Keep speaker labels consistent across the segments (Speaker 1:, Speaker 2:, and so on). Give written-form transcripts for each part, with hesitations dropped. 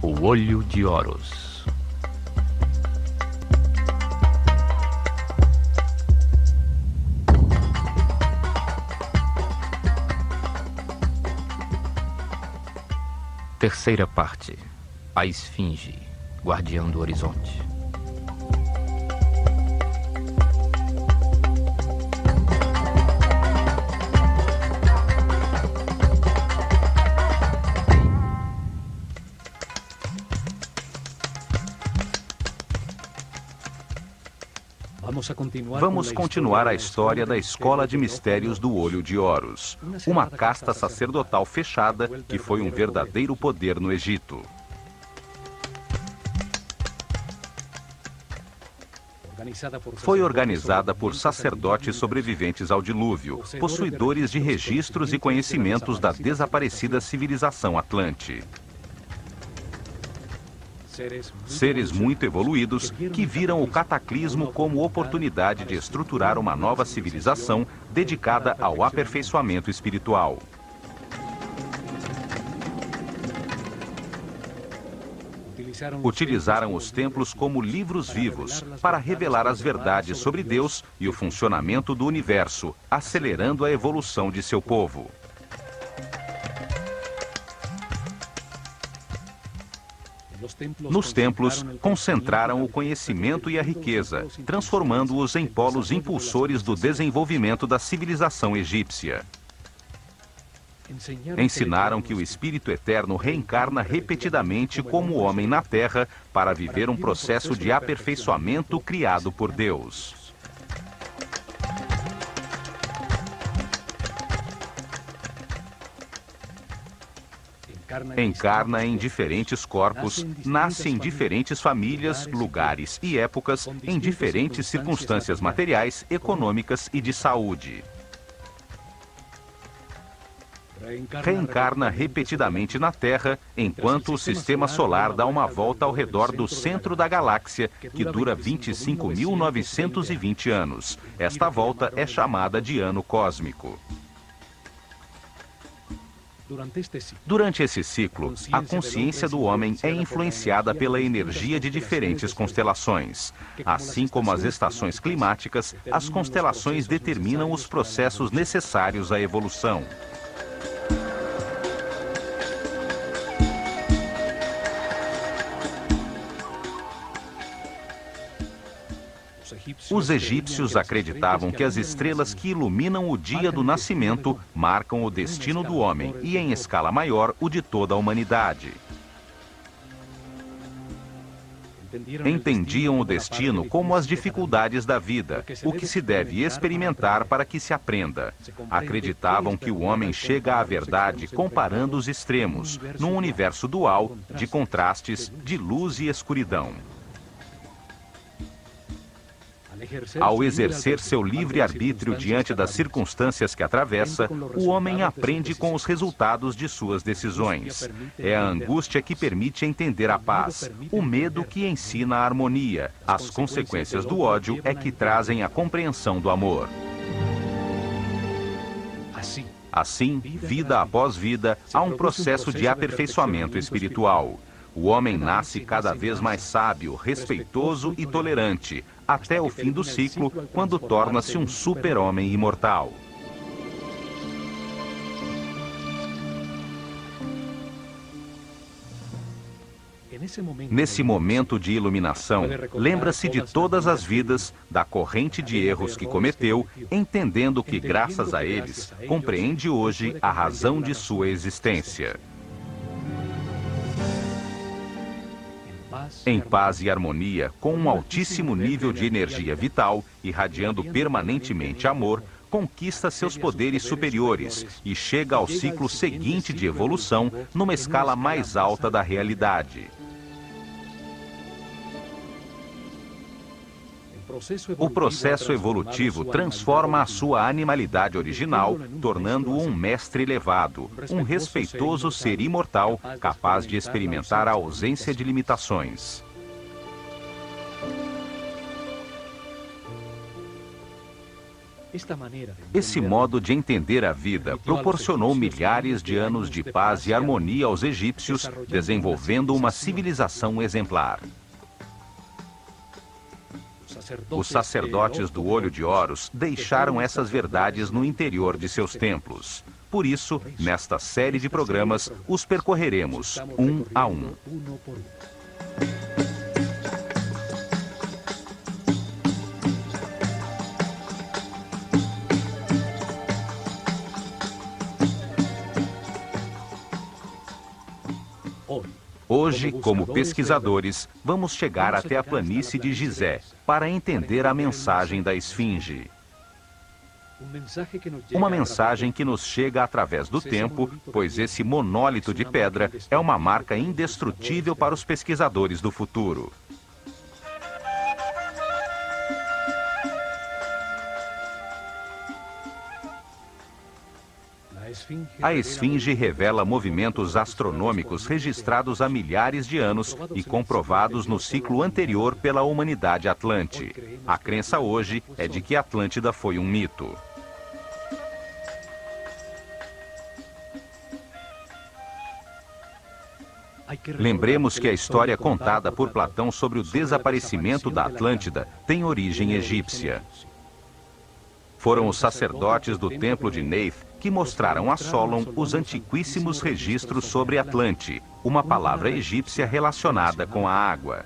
Speaker 1: O Olho de Horus. Terceira parte. A Esfinge, guardião do horizonte.
Speaker 2: Vamos continuar a história da Escola de Mistérios do Olho de Horus, uma casta sacerdotal fechada que foi um verdadeiro poder no Egito. Foi organizada por sacerdotes sobreviventes ao dilúvio, possuidores de registros e conhecimentos da desaparecida civilização Atlante. Seres muito evoluídos que viram o cataclismo como oportunidade de estruturar uma nova civilização dedicada ao aperfeiçoamento espiritual. Utilizaram os templos como livros vivos para revelar as verdades sobre Deus e o funcionamento do universo, acelerando a evolução de seu povo. Nos templos, concentraram o conhecimento e a riqueza, transformando-os em polos impulsores do desenvolvimento da civilização egípcia. Ensinaram que o Espírito Eterno reencarna repetidamente como homem na Terra para viver um processo de aperfeiçoamento criado por Deus. Encarna em diferentes corpos, nasce em diferentes famílias, lugares e épocas, em diferentes circunstâncias materiais, econômicas e de saúde. Reencarna repetidamente na Terra, enquanto o sistema solar dá uma volta ao redor do centro da galáxia, que dura 25.920 anos. Esta volta é chamada de ano cósmico. Durante esse ciclo, a consciência do homem é influenciada pela energia de diferentes constelações. Assim como as estações climáticas, as constelações determinam os processos necessários à evolução. Os egípcios acreditavam que as estrelas que iluminam o dia do nascimento marcam o destino do homem e, em escala maior, o de toda a humanidade. Entendiam o destino como as dificuldades da vida, o que se deve experimentar para que se aprenda. Acreditavam que o homem chega à verdade comparando os extremos, num universo dual, de contrastes, de luz e escuridão. Ao exercer seu livre-arbítrio diante das circunstâncias que atravessa, o homem aprende com os resultados de suas decisões. É a angústia que permite entender a paz, o medo que ensina a harmonia, as consequências do ódio é que trazem a compreensão do amor. Assim, vida após vida, há um processo de aperfeiçoamento espiritual. O homem nasce cada vez mais sábio, respeitoso e tolerante, até o fim do ciclo, quando torna-se um super-homem imortal. Nesse momento de iluminação, lembra-se de todas as vidas, da corrente de erros que cometeu, entendendo que, graças a eles, compreende hoje a razão de sua existência. Em paz e harmonia, com um altíssimo nível de energia vital, irradiando permanentemente amor, conquista seus poderes superiores e chega ao ciclo seguinte de evolução numa escala mais alta da realidade. O processo evolutivo transforma a sua animalidade original, tornando-o um mestre elevado, um respeitoso ser imortal, capaz de experimentar a ausência de limitações. Esse modo de entender a vida proporcionou milhares de anos de paz e harmonia aos egípcios, desenvolvendo uma civilização exemplar. Os sacerdotes do Olho de Horus deixaram essas verdades no interior de seus templos. Por isso, nesta série de programas, os percorreremos um a um. Hoje, como pesquisadores, vamos chegar até a planície de Gizé para entender a mensagem da Esfinge. Uma mensagem que nos chega através do tempo, pois esse monólito de pedra é uma marca indestrutível para os pesquisadores do futuro. A Esfinge revela movimentos astronômicos registrados há milhares de anos e comprovados no ciclo anterior pela humanidade atlante. A crença hoje é de que Atlântida foi um mito. Lembremos que a história contada por Platão sobre o desaparecimento da Atlântida tem origem egípcia. Foram os sacerdotes do templo de Neith que mostraram a Solon os antiquíssimos registros sobre Atlante, uma palavra egípcia relacionada com a água.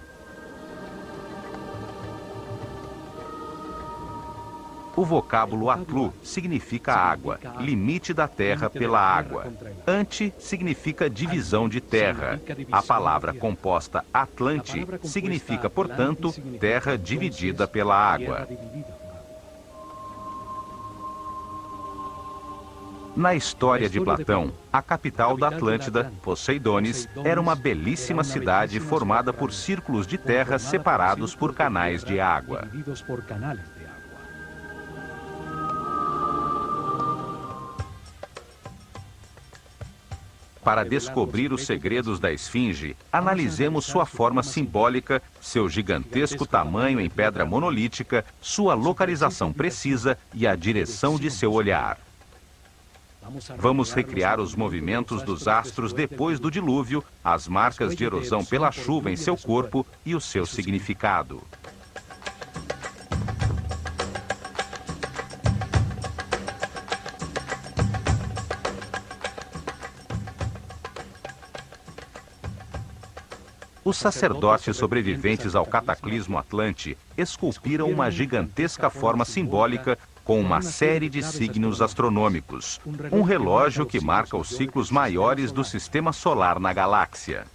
Speaker 2: O vocábulo Atlu significa água, limite da terra pela água. Ante significa divisão de terra. A palavra composta Atlante significa, portanto, terra dividida pela água. Na história de Platão, a capital da Atlântida, Poseidones, era uma belíssima cidade formada por círculos de terra separados por canais de água. Para descobrir os segredos da Esfinge, analisemos sua forma simbólica, seu gigantesco tamanho em pedra monolítica, sua localização precisa e a direção de seu olhar. Vamos recriar os movimentos dos astros depois do dilúvio, as marcas de erosão pela chuva em seu corpo e o seu significado. Os sacerdotes sobreviventes ao cataclismo Atlante esculpiram uma gigantesca forma simbólica com uma série de signos astronômicos, um relógio que marca os ciclos maiores do sistema solar na galáxia.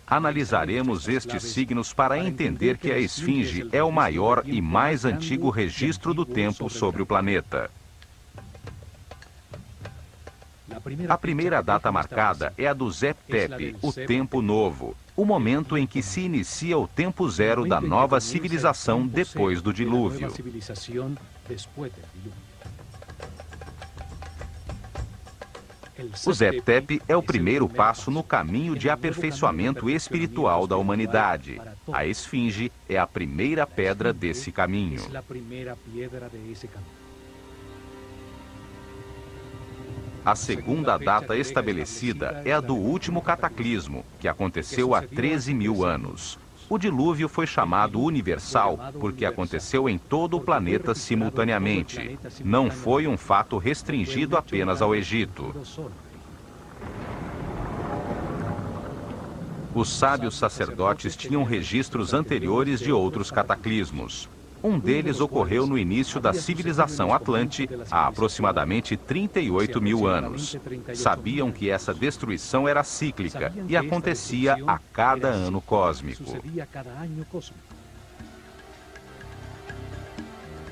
Speaker 2: Analisaremos estes signos para entender que a Esfinge é o maior e mais antigo registro do tempo sobre o planeta. A primeira data marcada é a do Zep Tepi, o Tempo Novo, o momento em que se inicia o tempo zero da nova civilização depois do dilúvio. O Zep Tepi é o primeiro passo no caminho de aperfeiçoamento espiritual da humanidade. A Esfinge é a primeira pedra desse caminho. A segunda data estabelecida é a do último cataclismo, que aconteceu há 13.000 anos. O dilúvio foi chamado universal porque aconteceu em todo o planeta simultaneamente. Não foi um fato restringido apenas ao Egito. Os sábios sacerdotes tinham registros anteriores de outros cataclismos. Um deles ocorreu no início da civilização Atlante, há aproximadamente 38.000 anos. Sabiam que essa destruição era cíclica e acontecia a cada ano cósmico.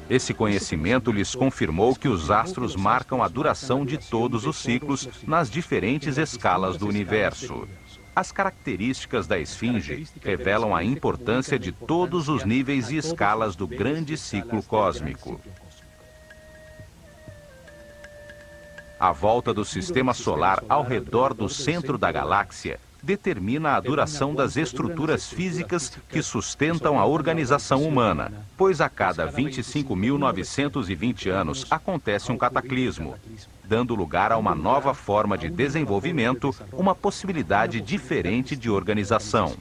Speaker 2: Esse conhecimento lhes confirmou que os astros marcam a duração de todos os ciclos nas diferentes escalas do universo. As características da Esfinge revelam a importância de todos os níveis e escalas do grande ciclo cósmico. A volta do sistema solar ao redor do centro da galáxia determina a duração das estruturas físicas que sustentam a organização humana, pois a cada 25.920 anos acontece um cataclismo, dando lugar a uma nova forma de desenvolvimento, uma possibilidade diferente de organização.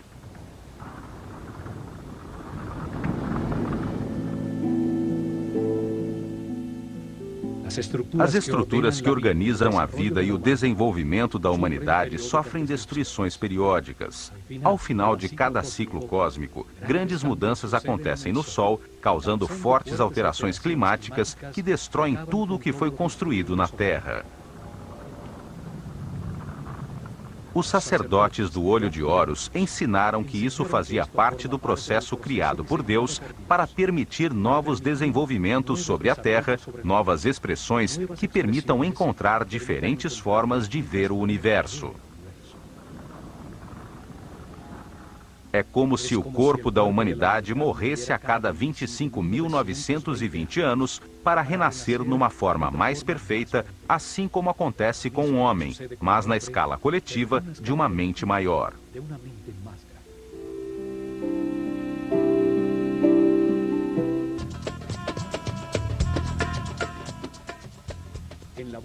Speaker 2: As estruturas que organizam a vida e o desenvolvimento da humanidade sofrem destruições periódicas. Ao final de cada ciclo cósmico, grandes mudanças acontecem no Sol, causando fortes alterações climáticas que destroem tudo o que foi construído na Terra. Os sacerdotes do Olho de Horus ensinaram que isso fazia parte do processo criado por Deus para permitir novos desenvolvimentos sobre a Terra, novas expressões que permitam encontrar diferentes formas de ver o universo. É como se o corpo da humanidade morresse a cada 25.920 anos para renascer numa forma mais perfeita, assim como acontece com o homem, mas na escala coletiva de uma mente maior.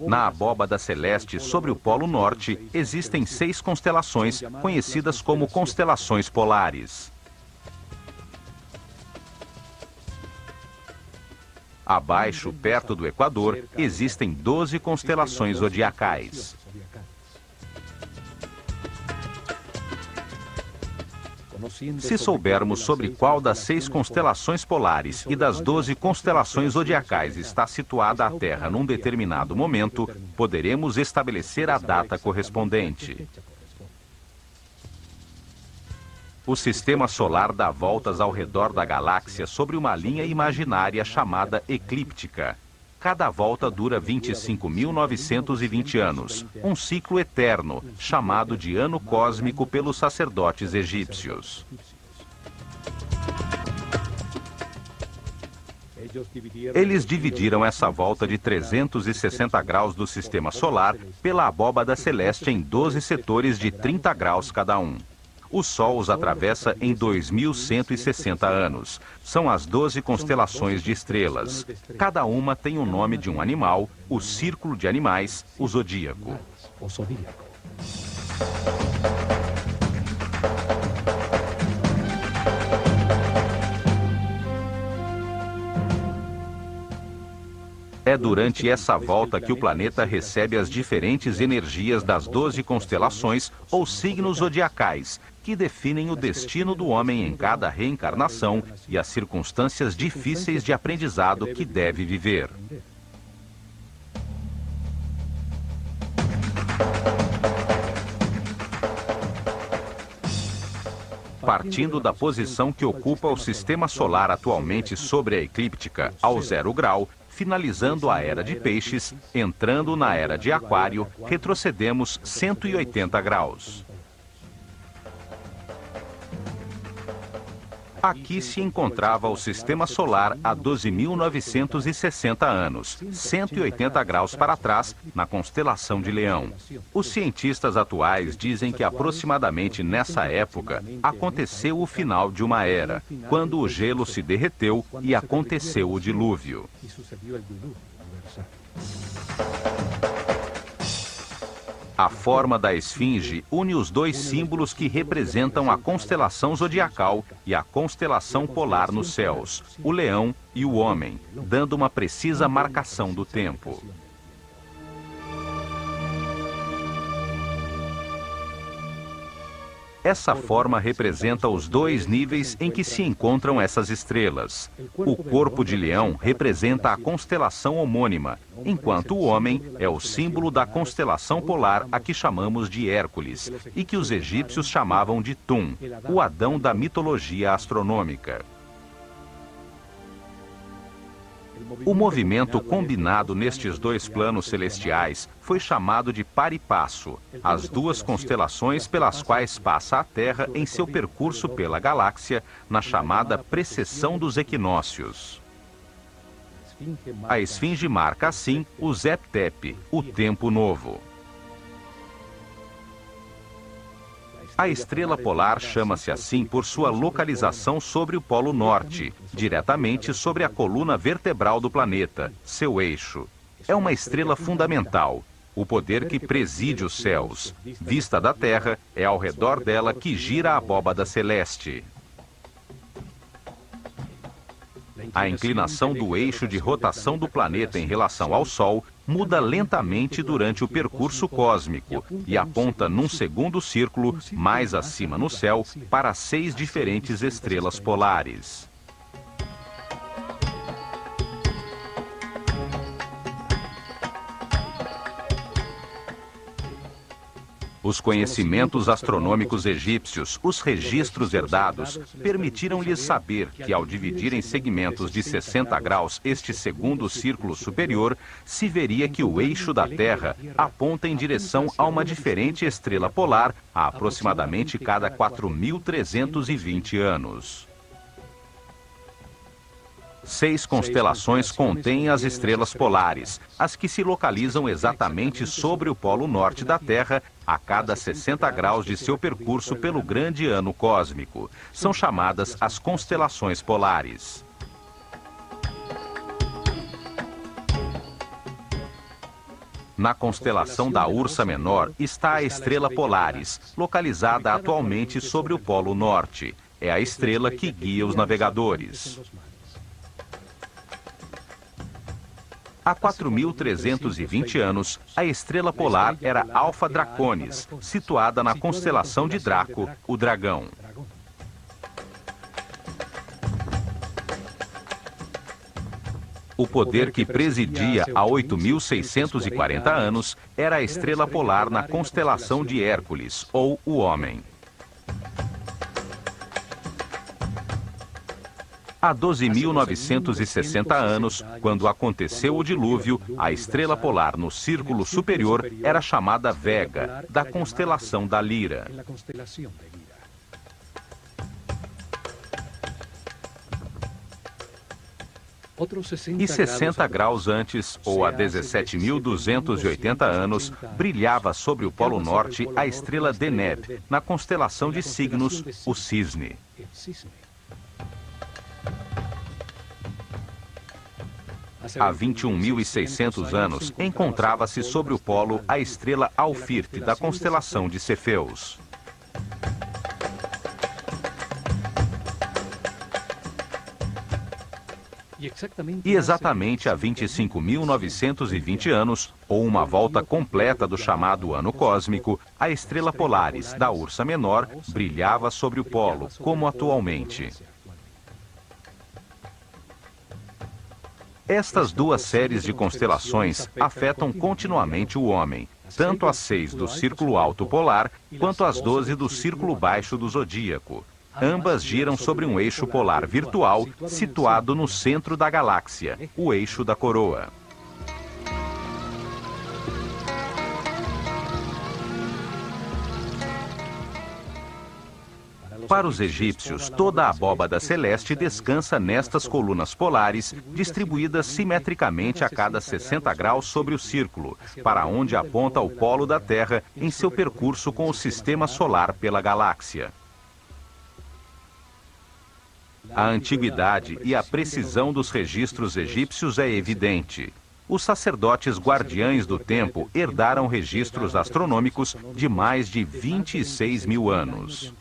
Speaker 2: Na abóbada celeste, sobre o Polo Norte, existem 6 constelações, conhecidas como constelações polares. Abaixo, perto do Equador, existem 12 constelações zodiacais. Se soubermos sobre qual das 6 constelações polares e das 12 constelações zodiacais está situada a Terra num determinado momento, poderemos estabelecer a data correspondente. O sistema solar dá voltas ao redor da galáxia sobre uma linha imaginária chamada eclíptica. Cada volta dura 25.920 anos, um ciclo eterno, chamado de ano cósmico pelos sacerdotes egípcios. Eles dividiram essa volta de 360 graus do sistema solar pela abóbada celeste em 12 setores de 30 graus cada um. O Sol os atravessa em 2.160 anos. São as 12 constelações de estrelas. Cada uma tem o nome de um animal, o círculo de animais, o zodíaco. É durante essa volta que o planeta recebe as diferentes energias das 12 constelações ou signos zodiacais, que definem o destino do homem em cada reencarnação e as circunstâncias difíceis de aprendizado que deve viver. Partindo da posição que ocupa o sistema solar atualmente sobre a eclíptica, ao 0 grau, finalizando a Era de Peixes, entrando na Era de Aquário, retrocedemos 180 graus. Aqui se encontrava o sistema solar há 12.960 anos, 180 graus para trás, na constelação de Leão. Os cientistas atuais dizem que aproximadamente nessa época aconteceu o final de uma era, quando o gelo se derreteu e aconteceu o dilúvio. A forma da esfinge une os dois símbolos que representam a constelação zodiacal e a constelação polar nos céus, o leão e o homem, dando uma precisa marcação do tempo. Essa forma representa os dois níveis em que se encontram essas estrelas. O corpo de leão representa a constelação homônima, enquanto o homem é o símbolo da constelação polar a que chamamos de Hércules, e que os egípcios chamavam de Tum, o Adão da mitologia astronômica. O movimento combinado nestes dois planos celestiais foi chamado de par e passo, as duas constelações pelas quais passa a Terra em seu percurso pela galáxia, na chamada precessão dos equinócios. A esfinge marca, assim, o Zep-Tep, o tempo novo. A estrela polar chama-se assim por sua localização sobre o Polo Norte, diretamente sobre a coluna vertebral do planeta, seu eixo. É uma estrela fundamental, o poder que preside os céus. Vista da Terra, é ao redor dela que gira a abóbada celeste. A inclinação do eixo de rotação do planeta em relação ao Sol muda lentamente durante o percurso cósmico e aponta num segundo círculo, mais acima no céu, para 6 diferentes estrelas polares. Os conhecimentos astronômicos egípcios, os registros herdados, permitiram-lhes saber que, ao dividir em segmentos de 60 graus este segundo círculo superior, se veria que o eixo da Terra aponta em direção a uma diferente estrela polar a aproximadamente cada 4.320 anos. 6 constelações contêm as estrelas polares, as que se localizam exatamente sobre o polo norte da Terra, a cada 60 graus de seu percurso pelo grande ano cósmico. São chamadas as constelações polares. Na constelação da Ursa Menor está a estrela Polaris, localizada atualmente sobre o polo norte. É a estrela que guia os navegadores. Há 4.320 anos, a estrela polar era Alfa Draconis, situada na constelação de Draco, o dragão. O poder que presidia há 8.640 anos era a estrela polar na constelação de Hércules, ou o Homem. Há 12.960 anos, quando aconteceu o dilúvio, a estrela polar no círculo superior era chamada Vega, da constelação da Lira. E 60 graus antes, ou há 17.280 anos, brilhava sobre o Polo Norte a estrela Deneb, na constelação de Signos, o Cisne. Há 21.600 anos, encontrava-se sobre o polo a estrela Alfirte, da constelação de Cefeus. E exatamente há 25.920 anos, ou uma volta completa do chamado ano cósmico, a estrela Polaris, da Ursa Menor, brilhava sobre o polo, como atualmente. Estas duas séries de constelações afetam continuamente o homem, tanto as 6 do Círculo Alto Polar, quanto as 12 do Círculo Baixo do Zodíaco. Ambas giram sobre um eixo polar virtual situado no centro da galáxia, o eixo da coroa. Para os egípcios, toda a abóbada celeste descansa nestas colunas polares, distribuídas simetricamente a cada 60 graus sobre o círculo, para onde aponta o polo da Terra em seu percurso com o sistema solar pela galáxia. A antiguidade e a precisão dos registros egípcios é evidente. Os sacerdotes guardiães do tempo herdaram registros astronômicos de mais de 26.000 anos.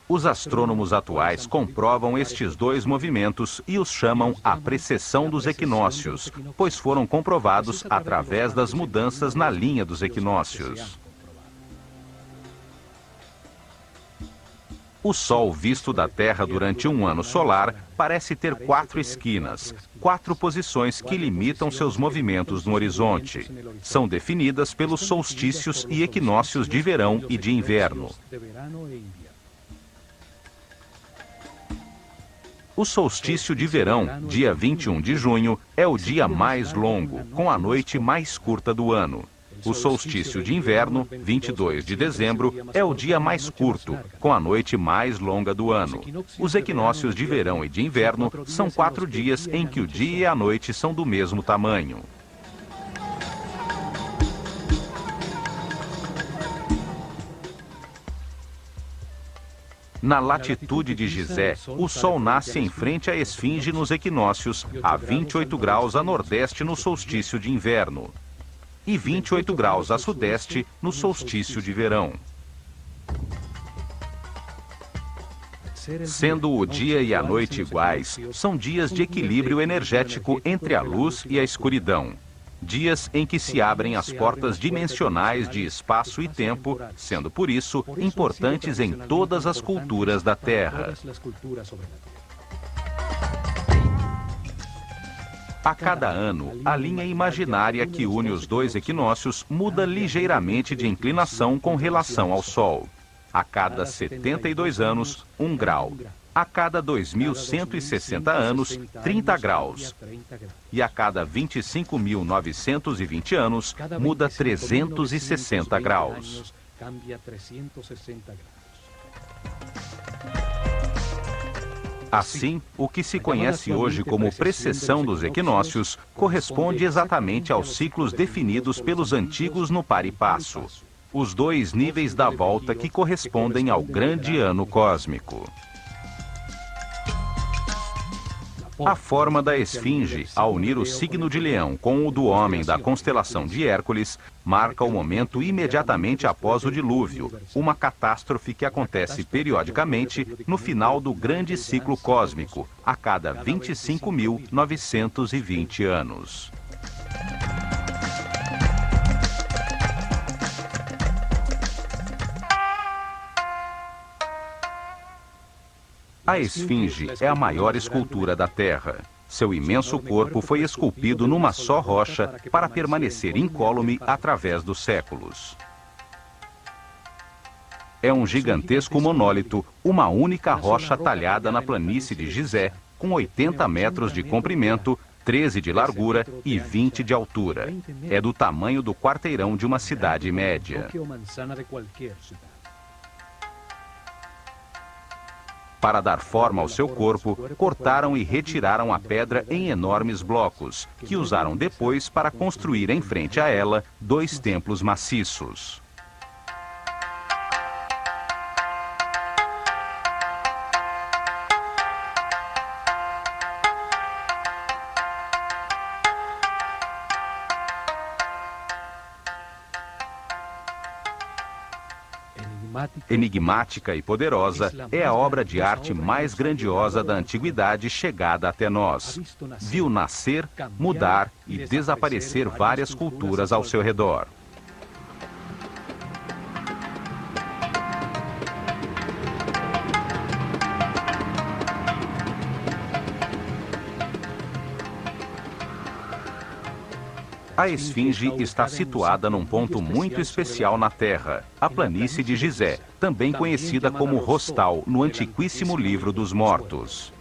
Speaker 2: Os astrônomos atuais comprovam estes dois movimentos e os chamam a precessão dos equinócios, pois foram comprovados através das mudanças na linha dos equinócios. O Sol visto da Terra durante um ano solar parece ter 4 esquinas, 4 posições que limitam seus movimentos no horizonte. São definidas pelos solstícios e equinócios de verão e de inverno. O solstício de verão, dia 21 de junho, é o dia mais longo, com a noite mais curta do ano. O solstício de inverno, 22 de dezembro, é o dia mais curto, com a noite mais longa do ano. Os equinócios de verão e de inverno são 4 dias em que o dia e a noite são do mesmo tamanho. Na latitude de Gizé, o Sol nasce em frente à esfinge nos equinócios, a 28 graus a nordeste no solstício de inverno e 28 graus a sudeste no solstício de verão. Sendo o dia e a noite iguais, são dias de equilíbrio energético entre a luz e a escuridão. Dias em que se abrem as portas dimensionais de espaço e tempo, sendo por isso importantes em todas as culturas da Terra. A cada ano, a linha imaginária que une os dois equinócios muda ligeiramente de inclinação com relação ao Sol. A cada 72 anos, 1 grau. A cada 2.160 anos, 30 graus. E a cada 25.920 anos, muda 360 graus. Assim, o que se conhece hoje como precessão dos equinócios corresponde exatamente aos ciclos definidos pelos antigos no par e passo, os dois níveis da volta que correspondem ao grande ano cósmico. A forma da esfinge, ao unir o signo de Leão com o do homem da constelação de Hércules, marca o momento imediatamente após o dilúvio, uma catástrofe que acontece periodicamente no final do grande ciclo cósmico, a cada 25.920 anos. A esfinge é a maior escultura da Terra. Seu imenso corpo foi esculpido numa só rocha para permanecer incólume através dos séculos. É um gigantesco monólito, uma única rocha talhada na planície de Gizé, com 80 metros de comprimento, 13 de largura e 20 de altura. É do tamanho do quarteirão de uma cidade média. Para dar forma ao seu corpo, cortaram e retiraram a pedra em enormes blocos, que usaram depois para construir em frente a ela 2 templos maciços. Enigmática e poderosa, é a obra de arte mais grandiosa da antiguidade chegada até nós. Viu nascer, mudar e desaparecer várias culturas ao seu redor. A esfinge está situada num ponto muito especial na Terra, a planície de Gizé, também conhecida como Rostal no antiquíssimo livro dos mortos.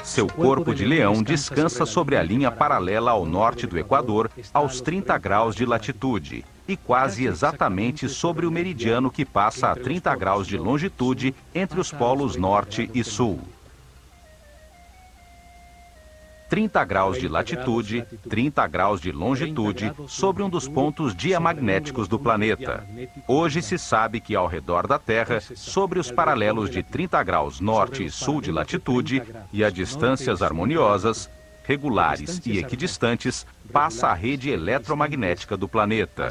Speaker 2: Seu corpo de leão descansa sobre a linha paralela ao norte do Equador, aos 30 graus de latitude, e quase exatamente sobre o meridiano que passa a 30 graus de longitude entre os polos norte e sul. 30 graus de latitude, 30 graus de longitude, sobre um dos pontos diamagnéticos do planeta. Hoje se sabe que ao redor da Terra, sobre os paralelos de 30 graus norte e sul de latitude, e a distâncias harmoniosas, regulares e equidistantes, passa a rede eletromagnética do planeta.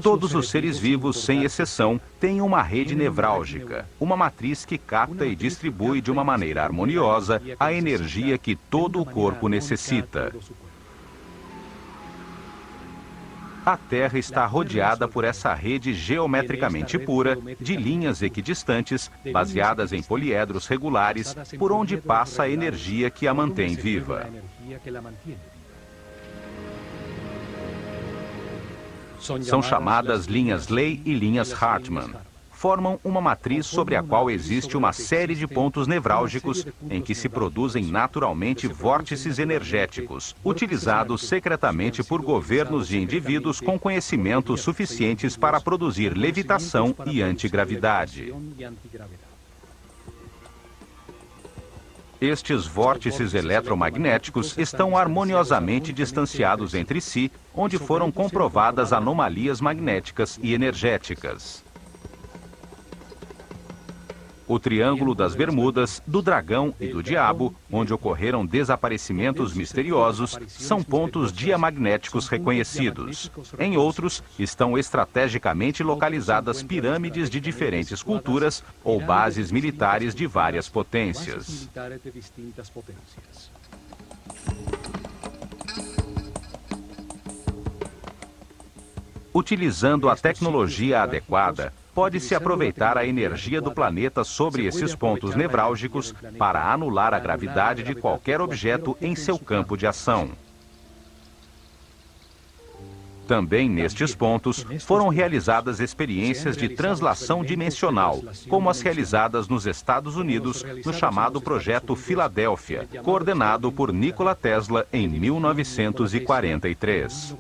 Speaker 2: Todos os seres vivos, sem exceção, têm uma rede nevrálgica, uma matriz que capta e distribui de uma maneira harmoniosa a energia que todo o corpo necessita. A Terra está rodeada por essa rede geometricamente pura de linhas equidistantes, baseadas em poliedros regulares, por onde passa a energia que a mantém viva. São chamadas linhas Ley e linhas Hartmann. formam uma matriz sobre a qual existe uma série de pontos nevrálgicos em que se produzem naturalmente vórtices energéticos, utilizados secretamente por governos de indivíduos com conhecimentos suficientes para produzir levitação e antigravidade. Estes vórtices eletromagnéticos estão harmoniosamente distanciados entre si, onde foram comprovadas anomalias magnéticas e energéticas. O Triângulo das Bermudas, do Dragão e do Diabo, onde ocorreram desaparecimentos misteriosos, são pontos diamagnéticos reconhecidos. Em outros, estão estrategicamente localizadas pirâmides de diferentes culturas ou bases militares de várias potências. Utilizando a tecnologia adequada, pode-se aproveitar a energia do planeta sobre esses pontos nevrálgicos para anular a gravidade de qualquer objeto em seu campo de ação. Também nestes pontos foram realizadas experiências de translação dimensional, como as realizadas nos Estados Unidos no chamado Projeto Filadélfia, coordenado por Nikola Tesla em 1943.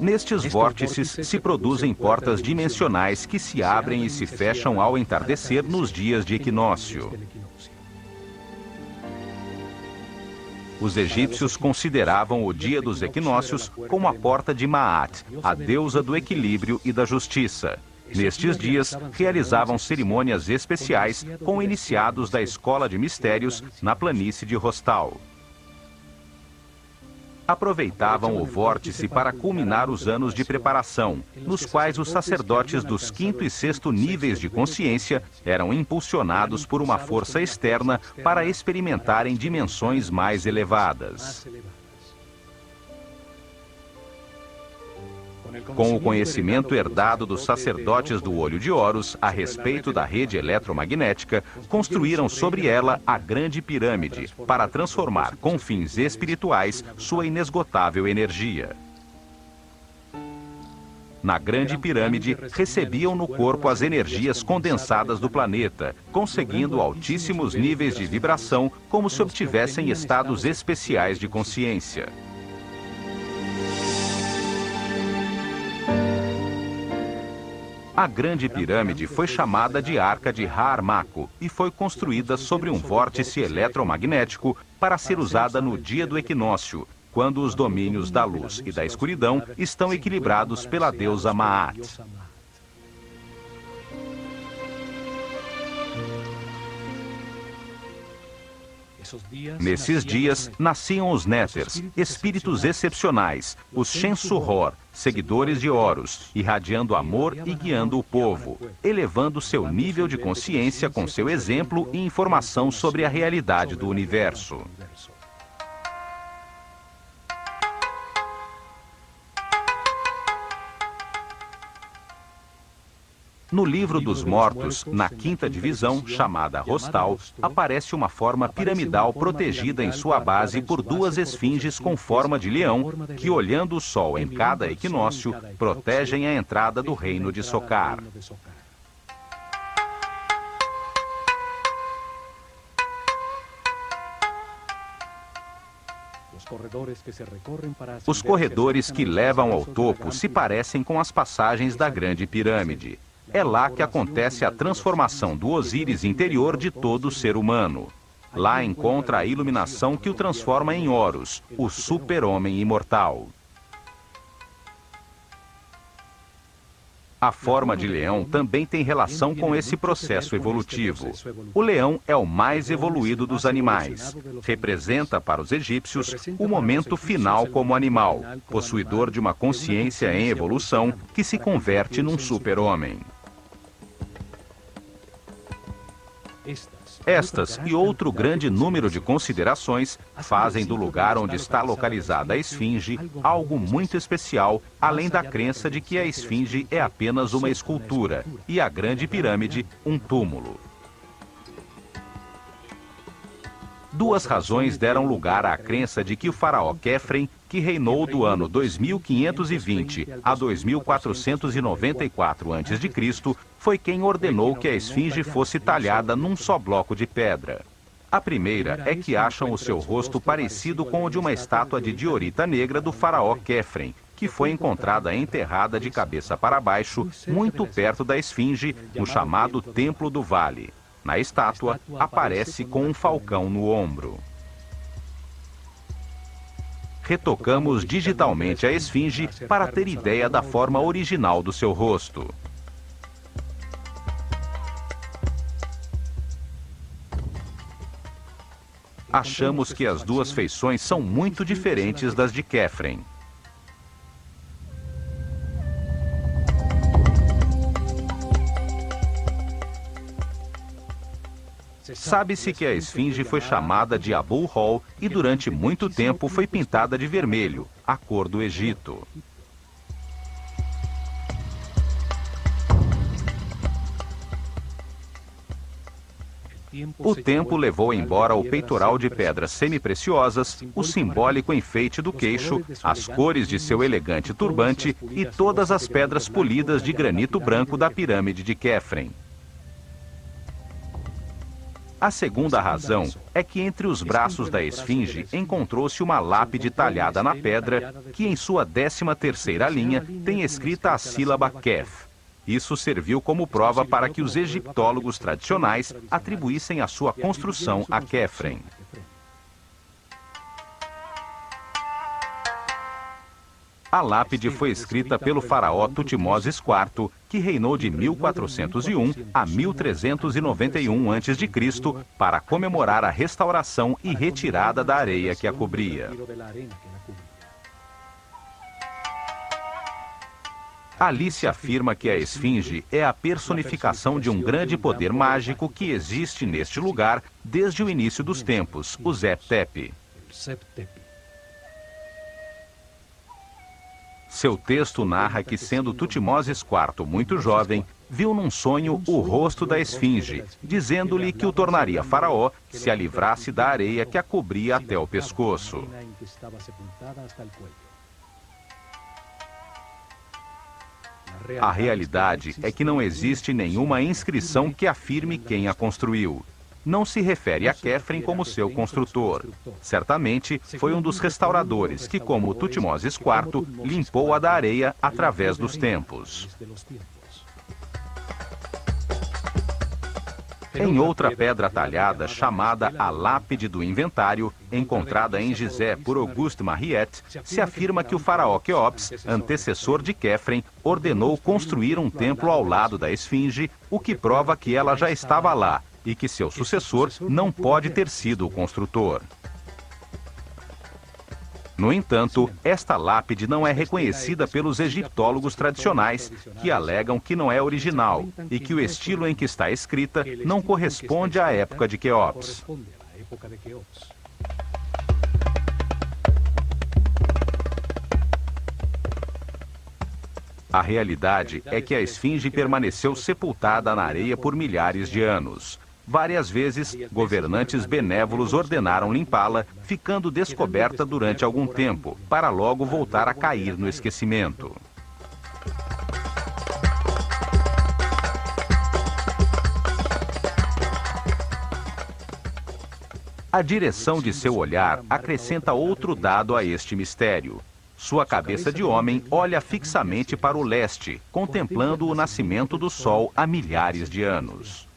Speaker 2: Nestes vórtices se produzem portas dimensionais que se abrem e se fecham ao entardecer nos dias de equinócio. Os egípcios consideravam o dia dos equinócios como a porta de Maat, a deusa do equilíbrio e da justiça. Nestes dias, realizavam cerimônias especiais com iniciados da escola de mistérios na planície de Rostal. Aproveitavam o vórtice para culminar os anos de preparação, nos quais os sacerdotes dos 5º e 6º níveis de consciência eram impulsionados por uma força externa para experimentarem dimensões mais elevadas. Com o conhecimento herdado dos sacerdotes do Olho de Horus a respeito da rede eletromagnética, construíram sobre ela a Grande Pirâmide, para transformar com fins espirituais sua inesgotável energia. Na Grande Pirâmide, recebiam no corpo as energias condensadas do planeta, conseguindo altíssimos níveis de vibração, como se obtivessem estados especiais de consciência. A Grande Pirâmide foi chamada de Arca de Har-Mako e foi construída sobre um vórtice eletromagnético para ser usada no dia do equinócio, quando os domínios da luz e da escuridão estão equilibrados pela deusa Maat. Nesses dias, nasciam os Néters, espíritos excepcionais, os Shensu-Hor, seguidores de Horus, irradiando amor e guiando o povo, elevando seu nível de consciência com seu exemplo e informação sobre a realidade do universo. No Livro dos Mortos, na 5ª divisão, chamada Rostal, aparece uma forma piramidal protegida em sua base por 2 esfinges com forma de leão, que, olhando o sol em cada equinócio, protegem a entrada do reino de Sokar. Os corredores que levam ao topo se parecem com as passagens da Grande Pirâmide. É lá que acontece a transformação do Osíris interior de todo ser humano. Lá encontra a iluminação que o transforma em Horus, o super-homem imortal. A forma de leão também tem relação com esse processo evolutivo. O leão é o mais evoluído dos animais. Representa para os egípcios o momento final como animal, possuidor de uma consciência em evolução que se converte num super-homem. Estas e outro grande número de considerações fazem do lugar onde está localizada a esfinge algo muito especial, além da crença de que a esfinge é apenas uma escultura e a Grande Pirâmide um túmulo. Duas razões deram lugar à crença de que o faraó Quefren, que reinou do ano 2520 a 2494 a.C., foi quem ordenou que a esfinge fosse talhada num só bloco de pedra. A primeira é que acham o seu rosto parecido com o de uma estátua de diorita negra do faraó Quefren, que foi encontrada enterrada de cabeça para baixo, muito perto da esfinge, no chamado Templo do Vale. Na estátua, aparece com um falcão no ombro. Retocamos digitalmente a esfinge para ter ideia da forma original do seu rosto. Achamos que as duas feições são muito diferentes das de Quefren. Sabe-se que a esfinge foi chamada de Abu-Hol e durante muito tempo foi pintada de vermelho, a cor do Egito. O tempo levou embora o peitoral de pedras semi-preciosas, o simbólico enfeite do queixo, as cores de seu elegante turbante e todas as pedras polidas de granito branco da pirâmide de Quefren. A segunda razão é que entre os braços da esfinge encontrou-se uma lápide talhada na pedra que em sua 13ª linha tem escrita a sílaba Kef. Isso serviu como prova para que os egiptólogos tradicionais atribuíssem a sua construção a Quefren. A lápide foi escrita pelo faraó Tutmoses IV, que reinou de 1401 a 1391 a.C., para comemorar a restauração e retirada da areia que a cobria. Ali se afirma que a esfinge é a personificação de um grande poder mágico que existe neste lugar desde o início dos tempos, o Zep-Tepi. Seu texto narra que, sendo Tutmoses IV muito jovem, viu num sonho o rosto da esfinge, dizendo-lhe que o tornaria faraó se a livrasse da areia que a cobria até o pescoço. A realidade é que não existe nenhuma inscrição que afirme quem a construiu. Não se refere a Quefren como seu construtor. Certamente foi um dos restauradores que, como Tutmoses IV, limpou-a da areia através dos tempos. Em outra pedra talhada, chamada a Lápide do Inventário, encontrada em Gizé por Auguste Mariette, se afirma que o faraó Quéops, antecessor de Quefren, ordenou construir um templo ao lado da esfinge, o que prova que ela já estava lá, e que seu sucessor não pode ter sido o construtor. No entanto, esta lápide não é reconhecida pelos egiptólogos tradicionais, que alegam que não é original e que o estilo em que está escrita não corresponde à época de Quéops. A realidade é que a esfinge permaneceu sepultada na areia por milhares de anos. Várias vezes, governantes benévolos ordenaram limpá-la, ficando descoberta durante algum tempo, para logo voltar a cair no esquecimento. A direção de seu olhar acrescenta outro dado a este mistério. Sua cabeça de homem olha fixamente para o leste, contemplando o nascimento do sol há milhares de anos.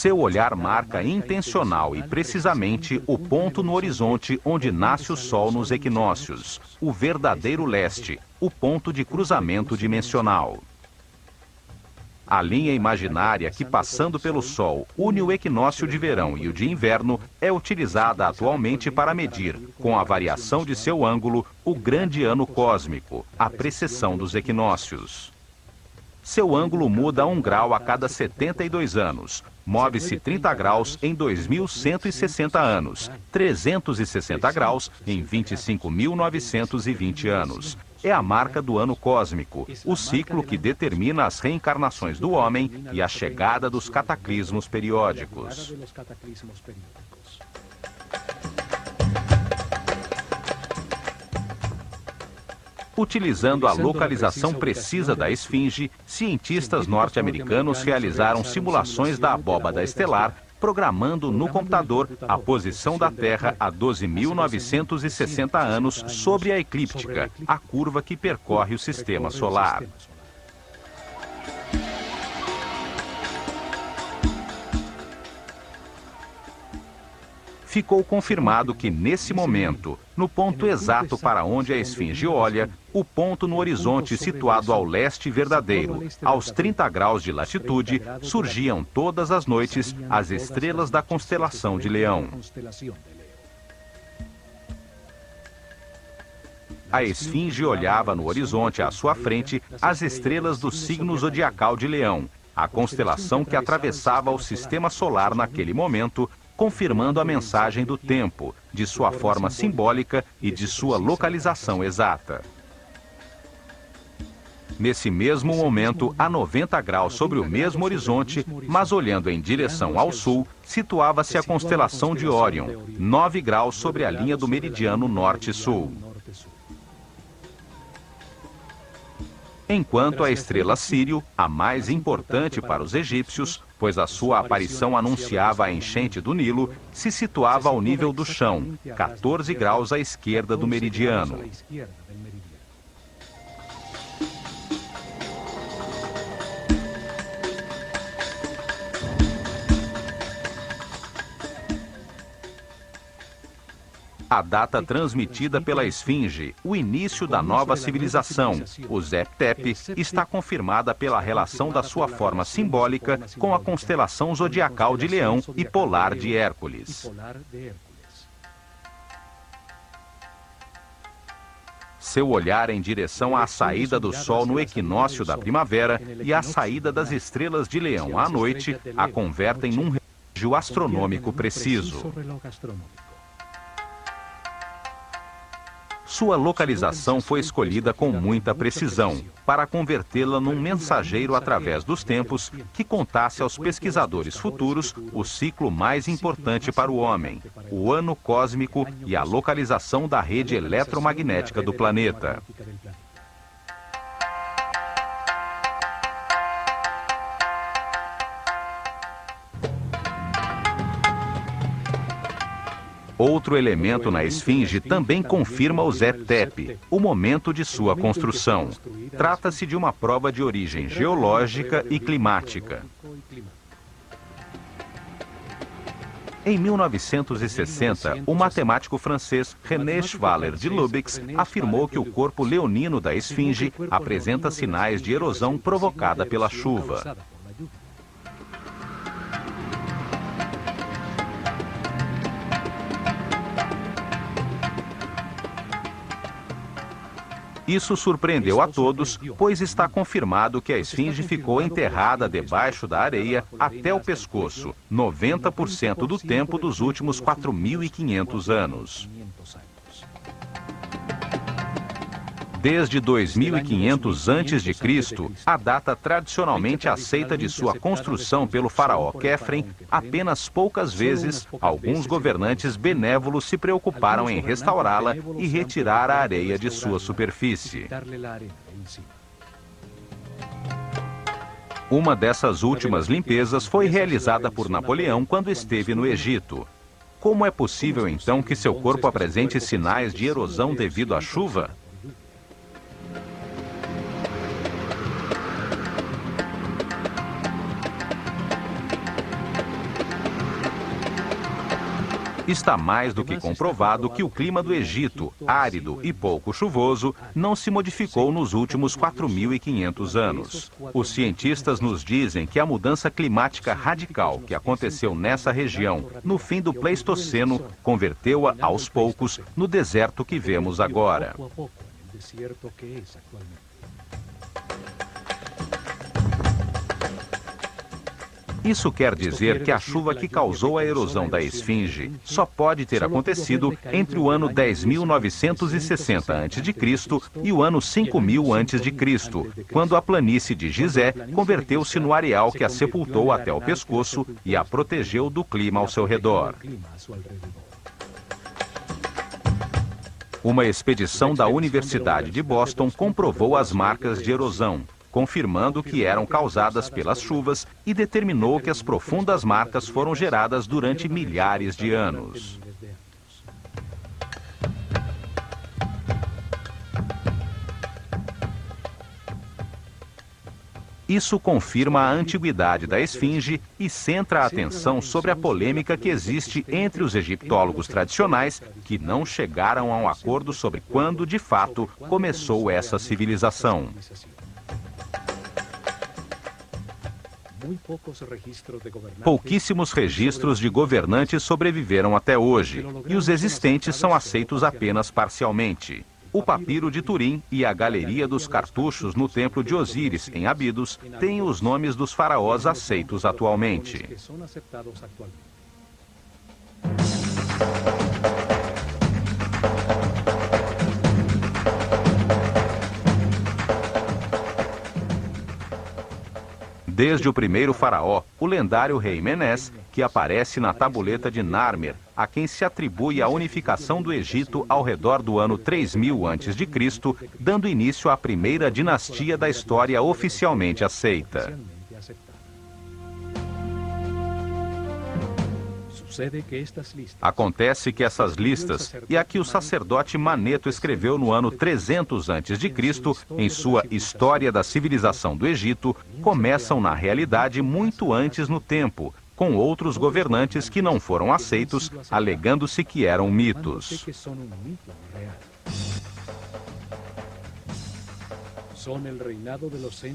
Speaker 2: Seu olhar marca intencional e precisamente o ponto no horizonte onde nasce o sol nos equinócios, o verdadeiro leste, o ponto de cruzamento dimensional. A linha imaginária que, passando pelo Sol, une o equinócio de verão e o de inverno, é utilizada atualmente para medir, com a variação de seu ângulo, o grande ano cósmico, a precessão dos equinócios. Seu ângulo muda 1 grau a cada 72 anos. Move-se 30 graus em 2.160 anos, 360 graus em 25.920 anos. É a marca do ano cósmico, o ciclo que determina as reencarnações do homem e a chegada dos cataclismos periódicos. Utilizando a localização precisa da esfinge, cientistas norte-americanos realizaram simulações da abóbada estelar, programando no computador a posição da Terra a 12.960 anos sobre a eclíptica, a curva que percorre o sistema solar. Ficou confirmado que, nesse momento, no ponto exato para onde a esfinge olha, o ponto no horizonte situado ao leste verdadeiro, aos 30 graus de latitude, surgiam todas as noites as estrelas da constelação de Leão. A esfinge olhava no horizonte à sua frente as estrelas do signo zodiacal de Leão, a constelação que atravessava o sistema solar naquele momento, confirmando a mensagem do tempo, de sua forma simbólica e de sua localização exata. Nesse mesmo momento, a 90 graus sobre o mesmo horizonte, mas olhando em direção ao sul, situava-se a constelação de Órion, 9 graus sobre a linha do meridiano norte-sul. Enquanto a estrela Sírio, a mais importante para os egípcios, pois a sua aparição anunciava a enchente do Nilo, se situava ao nível do chão, 14 graus à esquerda do meridiano. A data transmitida pela esfinge, o início da nova civilização, o Zep-Tep, está confirmada pela relação da sua forma simbólica com a constelação zodiacal de Leão e polar de Hércules. Seu olhar em direção à saída do Sol no equinócio da primavera e à saída das estrelas de Leão à noite a convertem num relógio astronômico preciso. Sua localização foi escolhida com muita precisão, para convertê-la num mensageiro através dos tempos que contasse aos pesquisadores futuros o ciclo mais importante para o homem, o ano cósmico e a localização da rede eletromagnética do planeta. Outro elemento na esfinge também confirma o Zep-Tep, o momento de sua construção. Trata-se de uma prova de origem geológica e climática. Em 1960, o matemático francês René Schwaller de Lubix afirmou que o corpo leonino da esfinge apresenta sinais de erosão provocada pela chuva. Isso surpreendeu a todos, pois está confirmado que a esfinge ficou enterrada debaixo da areia até o pescoço, 90% do tempo dos últimos 4.500 anos. Desde 2500 a.C., a data tradicionalmente aceita de sua construção pelo faraó Quefren, apenas poucas vezes, alguns governantes benévolos se preocuparam em restaurá-la e retirar a areia de sua superfície. Uma dessas últimas limpezas foi realizada por Napoleão quando esteve no Egito. Como é possível, então, que seu corpo apresente sinais de erosão devido à chuva? Está mais do que comprovado que o clima do Egito, árido e pouco chuvoso, não se modificou nos últimos 4.500 anos. Os cientistas nos dizem que a mudança climática radical que aconteceu nessa região no fim do Pleistoceno converteu-a, aos poucos, no deserto que vemos agora. Isso quer dizer que a chuva que causou a erosão da Esfinge só pode ter acontecido entre o ano 10.960 a.C. e o ano 5.000 a.C., quando a planície de Gizé converteu-se no areal que a sepultou até o pescoço e a protegeu do clima ao seu redor. Uma expedição da Universidade de Boston comprovou as marcas de erosão, confirmando que eram causadas pelas chuvas e determinou que as profundas marcas foram geradas durante milhares de anos. Isso confirma a antiguidade da Esfinge e centra a atenção sobre a polêmica que existe entre os egiptólogos tradicionais, que não chegaram a um acordo sobre quando, de fato, começou essa civilização. Pouquíssimos registros de governantes sobreviveram até hoje, e os existentes são aceitos apenas parcialmente. O papiro de Turim e a galeria dos cartuchos no templo de Osíris, em Abidos, têm os nomes dos faraós aceitos atualmente. Desde o primeiro faraó, o lendário rei Menés, que aparece na tabuleta de Narmer, a quem se atribui a unificação do Egito ao redor do ano 3000 a.C., dando início à primeira dinastia da história oficialmente aceita. Acontece que essas listas, e a que o sacerdote Maneto escreveu no ano 300 a.C., em sua História da Civilização do Egito, começam na realidade muito antes no tempo, com outros governantes que não foram aceitos, alegando-se que eram mitos.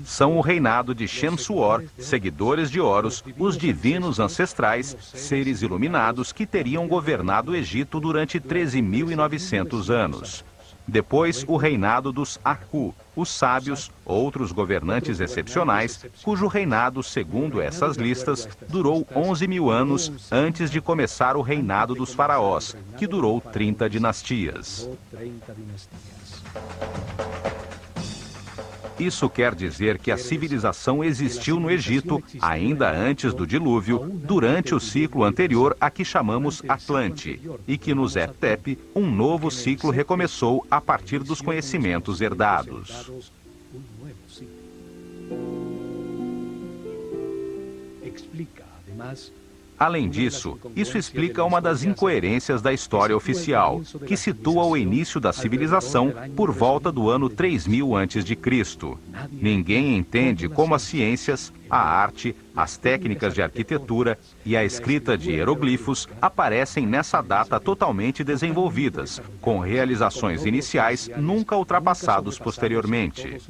Speaker 2: São o reinado de Shem-Suor, seguidores de Horus, os divinos ancestrais, seres iluminados que teriam governado o Egito durante 13.900 anos. Depois, o reinado dos Aku, os sábios, outros governantes excepcionais, cujo reinado, segundo essas listas, durou 11.000 anos antes de começar o reinado dos faraós, que durou 30 dinastias. Isso quer dizer que a civilização existiu no Egito ainda antes do dilúvio, durante o ciclo anterior a que chamamos Atlante, e que no Zep-Tep um novo ciclo recomeçou a partir dos conhecimentos herdados. Além disso, isso explica uma das incoerências da história oficial, que situa o início da civilização por volta do ano 3000 a.C. Ninguém entende como as ciências, a arte, as técnicas de arquitetura e a escrita de hieroglifos aparecem nessa data totalmente desenvolvidas, com realizações iniciais nunca ultrapassados posteriormente.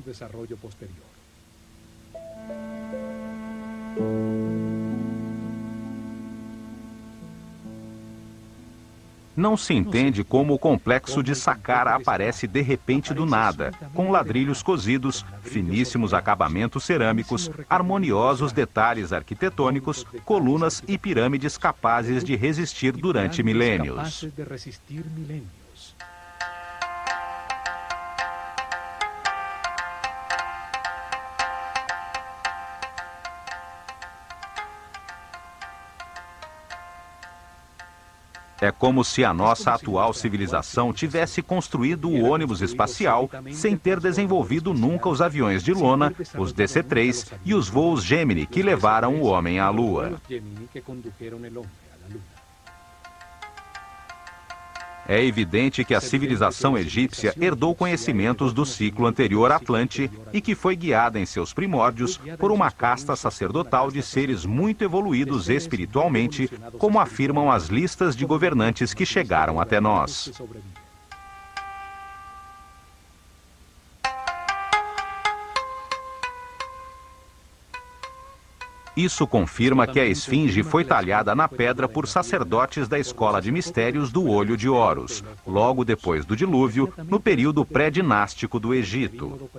Speaker 2: Não se entende como o complexo de Saqqara aparece de repente do nada, com ladrilhos cozidos, finíssimos acabamentos cerâmicos, harmoniosos detalhes arquitetônicos, colunas e pirâmides capazes de resistir durante milênios. É como se a nossa atual civilização tivesse construído o ônibus espacial sem ter desenvolvido nunca os aviões de lona, os DC-3 e os voos Gemini que levaram o homem à Lua. É evidente que a civilização egípcia herdou conhecimentos do ciclo anterior Atlante e que foi guiada em seus primórdios por uma casta sacerdotal de seres muito evoluídos espiritualmente, como afirmam as listas de governantes que chegaram até nós. Isso confirma que a esfinge foi talhada na pedra por sacerdotes da escola de mistérios do Olho de Horus, logo depois do dilúvio, no período pré-dinástico do Egito.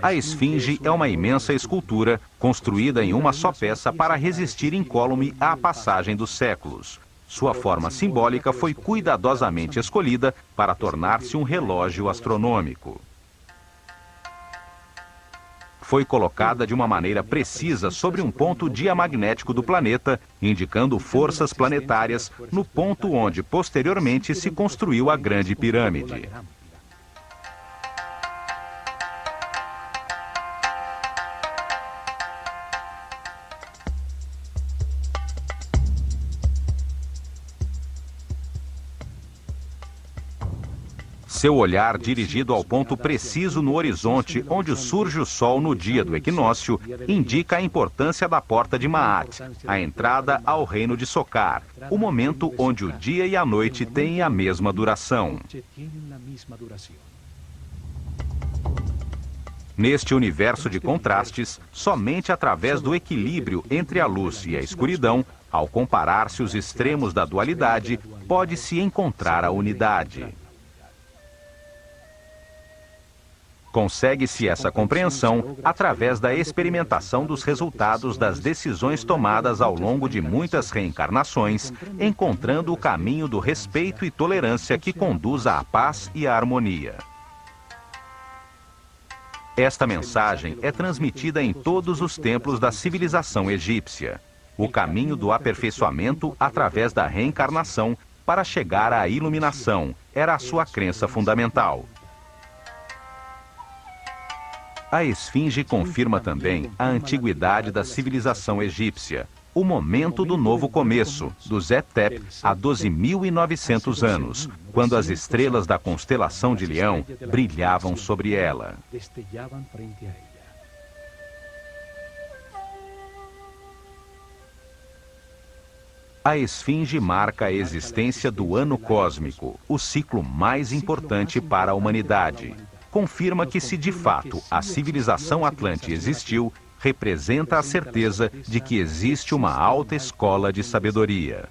Speaker 2: A esfinge é uma imensa escultura, construída em uma só peça para resistir incólume à passagem dos séculos. Sua forma simbólica foi cuidadosamente escolhida para tornar-se um relógio astronômico. Foi colocada de uma maneira precisa sobre um ponto diamagnético do planeta, indicando forças planetárias no ponto onde posteriormente se construiu a Grande Pirâmide. Seu olhar dirigido ao ponto preciso no horizonte onde surge o Sol no dia do equinócio indica a importância da porta de Maat, a entrada ao reino de Sokar, o momento onde o dia e a noite têm a mesma duração. Neste universo de contrastes, somente através do equilíbrio entre a luz e a escuridão, ao comparar-se os extremos da dualidade, pode-se encontrar a unidade. Consegue-se essa compreensão através da experimentação dos resultados das decisões tomadas ao longo de muitas reencarnações, encontrando o caminho do respeito e tolerância que conduz à paz e à harmonia. Esta mensagem é transmitida em todos os templos da civilização egípcia. O caminho do aperfeiçoamento através da reencarnação para chegar à iluminação era a sua crença fundamental. A esfinge confirma também a antiguidade da civilização egípcia, o momento do novo começo, do Zep-Tep, há 12.900 anos, quando as estrelas da constelação de Leão brilhavam sobre ela. A esfinge marca a existência do ano cósmico, o ciclo mais importante para a humanidade. Confirma que, se de fato a civilização Atlante existiu, representa a certeza de que existe uma alta escola de sabedoria.